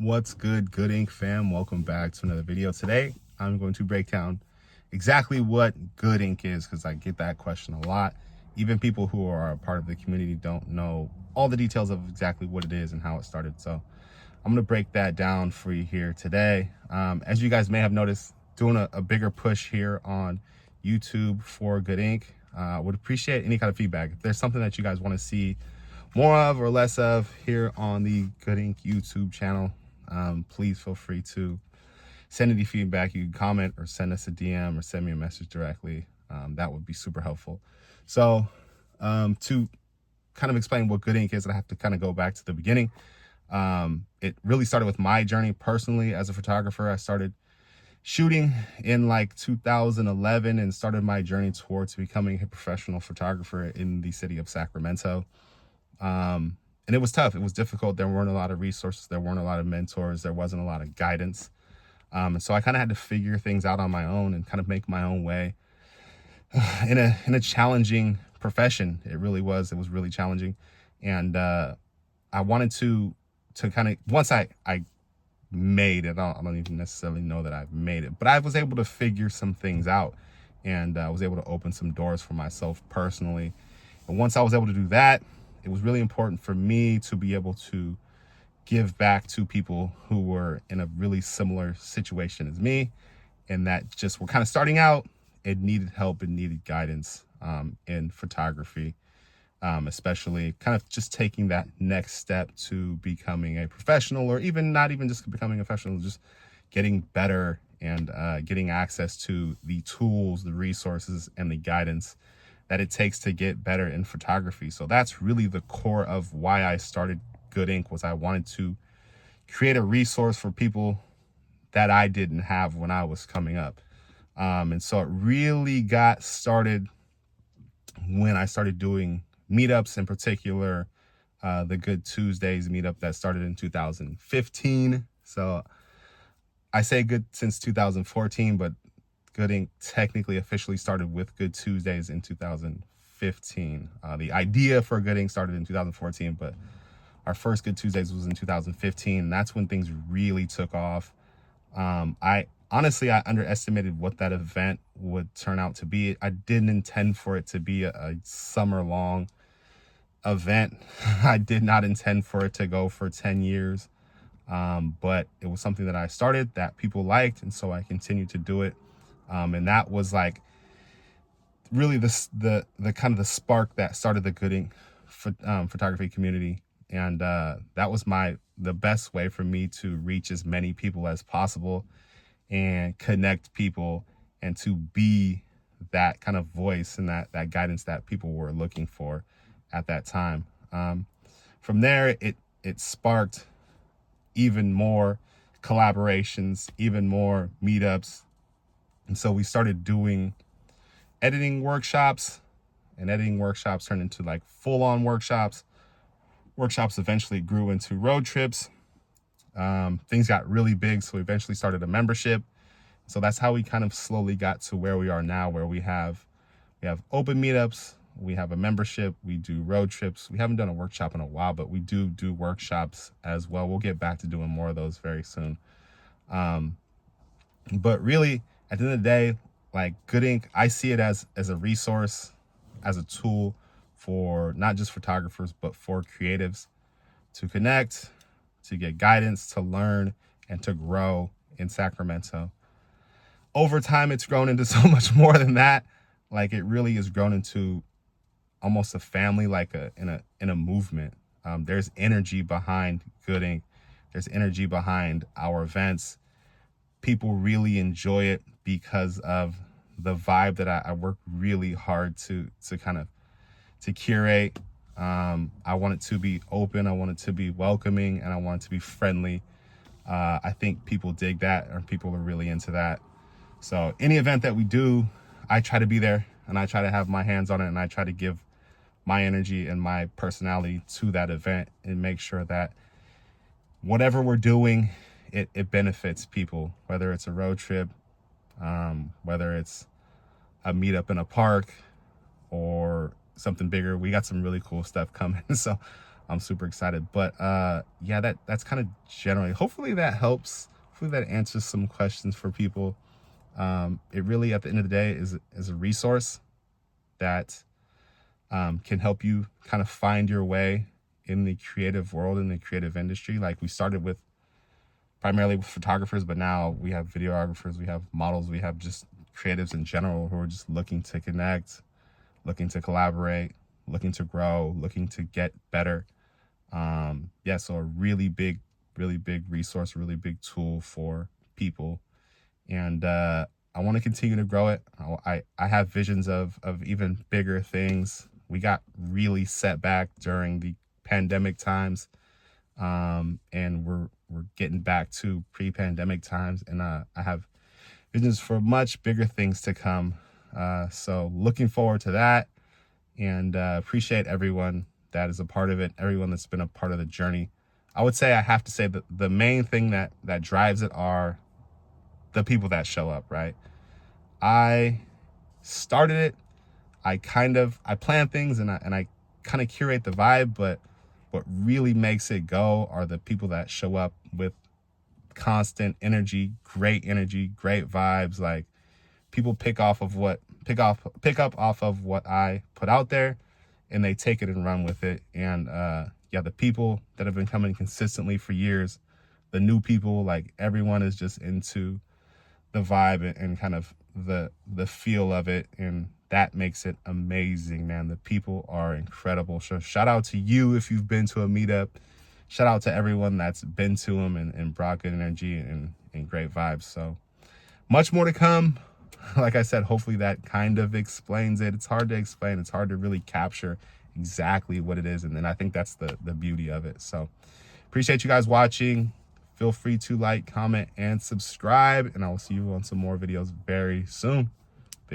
What's good, Good Ink fam? Welcome back to another video. Today, I'm going to break down exactly what Good Ink is, because I get that question a lot. Even people who are a part of the community don't know all the details of exactly what it is and how it started. So I'm going to break that down for you here today. As you guys may have noticed, doing a bigger push here on YouTube for Good Ink. Would appreciate any kind of feedback. If there's something that you guys want to see more of or less of here on the Good Ink YouTube channel, please feel free to send any feedback. You can comment or send us a DM or send me a message directly. That would be super helpful. So to kind of explain what Good Ink is, I have to kind of go back to the beginning. It really started with my journey personally as a photographer. I started shooting in like 2011 and started my journey towards becoming a professional photographer in the city of Sacramento. And it was tough. It was difficult. There weren't a lot of resources. There weren't a lot of mentors. There wasn't a lot of guidance. And so I kind of had to figure things out on my own and kind of make my own way in a challenging profession. It really was. It was really challenging. And I wanted to kind of, once I made it, I don't even necessarily know that I've made it, but I was able to figure some things out, and I was able to open some doors for myself personally. And once I was able to do that, it was really important for me to be able to give back to people who were in a really similar situation as me, and that just were kind of starting out and needed help and needed guidance in photography, especially kind of just taking that next step to becoming a professional, or even not even just becoming a professional, just getting better and getting access to the tools, the resources, and the guidance that it takes to get better in photography. So that's really the core of why I started Good Ink. Was I wanted to create a resource for people that I didn't have when I was coming up. And so it really got started when I started doing meetups, in particular, the Good Tuesdays meetup that started in 2015. So I say good since 2014, but Good Ink technically officially started with Good Tuesdays in 2015. The idea for Good Ink started in 2014, but our first Good Tuesdays was in 2015. And that's when things really took off. I underestimated what that event would turn out to be. I didn't intend for it to be a summer-long event. I did not intend for it to go for 10 years. But it was something that I started that people liked, and so I continued to do it. And that was like really the kind of the spark that started the Good Ink photography community. And that was the best way for me to reach as many people as possible and connect people, and to be that kind of voice and that guidance that people were looking for at that time. From there, it sparked even more collaborations, even more meetups. And so we started doing editing workshops, and editing workshops turned into like full-on workshops. Workshops eventually grew into road trips. Things got really big, so we eventually started a membership. So that's how we kind of slowly got to where we are now, where we have open meetups, we have a membership, we do road trips. We haven't done a workshop in a while, but we do workshops as well. We'll get back to doing more of those very soon. But really, at the end of the day, like Good Ink, I see it as a resource, as a tool for not just photographers, but for creatives to connect, to get guidance, to learn, and to grow in Sacramento. Over time, it's grown into so much more than that. Like, it really has grown into almost a family, like in a movement. There's energy behind Good Ink. There's energy behind our events. People really enjoy it because of the vibe that I work really hard to kind of to curate. I want it to be open. I want it to be welcoming, and I want it to be friendly. I think people dig that, or people are really into that. So any event that we do, I try to be there, and I try to have my hands on it, and I try to give my energy and my personality to that event, and make sure that whatever we're doing, it benefits people, whether it's a road trip, whether it's a meetup in a park, or something bigger. We got some really cool stuff coming. So I'm super excited. But yeah, that's kind of generally, hopefully that helps. Hopefully that answers some questions for people. It really, at the end of the day, is a resource that can help you kind of find your way in the creative world, in the creative industry. Like, we started with primarily with photographers, but now we have videographers, we have models, we have just creatives in general who are just looking to connect, looking to collaborate, looking to grow, looking to get better. Yeah, so a really big resource, really big tool for people. And I want to continue to grow it. I have visions of even bigger things. We got really set back during the pandemic times, and we're getting back to pre-pandemic times, and I have visions for much bigger things to come. So looking forward to that, and appreciate everyone that is a part of it, everyone that's been a part of the journey. I would say, I have to say that the main thing that drives it are the people that show up, right? I started it. I plan things, and I kind of curate the vibe, but what really makes it go are the people that show up with constant energy, great vibes. Like, people pick up off of what I put out there, and they take it and run with it. And yeah, the people that have been coming consistently for years, the new people, like, everyone is just into the vibe and kind of the feel of it, and that makes it amazing, man. The people are incredible. So shout out to you if you've been to a meetup. Shout out to everyone that's been to them and brought good energy and great vibes. So much more to come. Like I said, hopefully that kind of explains it. It's hard to explain. It's hard to really capture exactly what it is, and then I think that's the beauty of it. So appreciate you guys watching. Feel free to like, comment, and subscribe, and I will see you on some more videos very soon.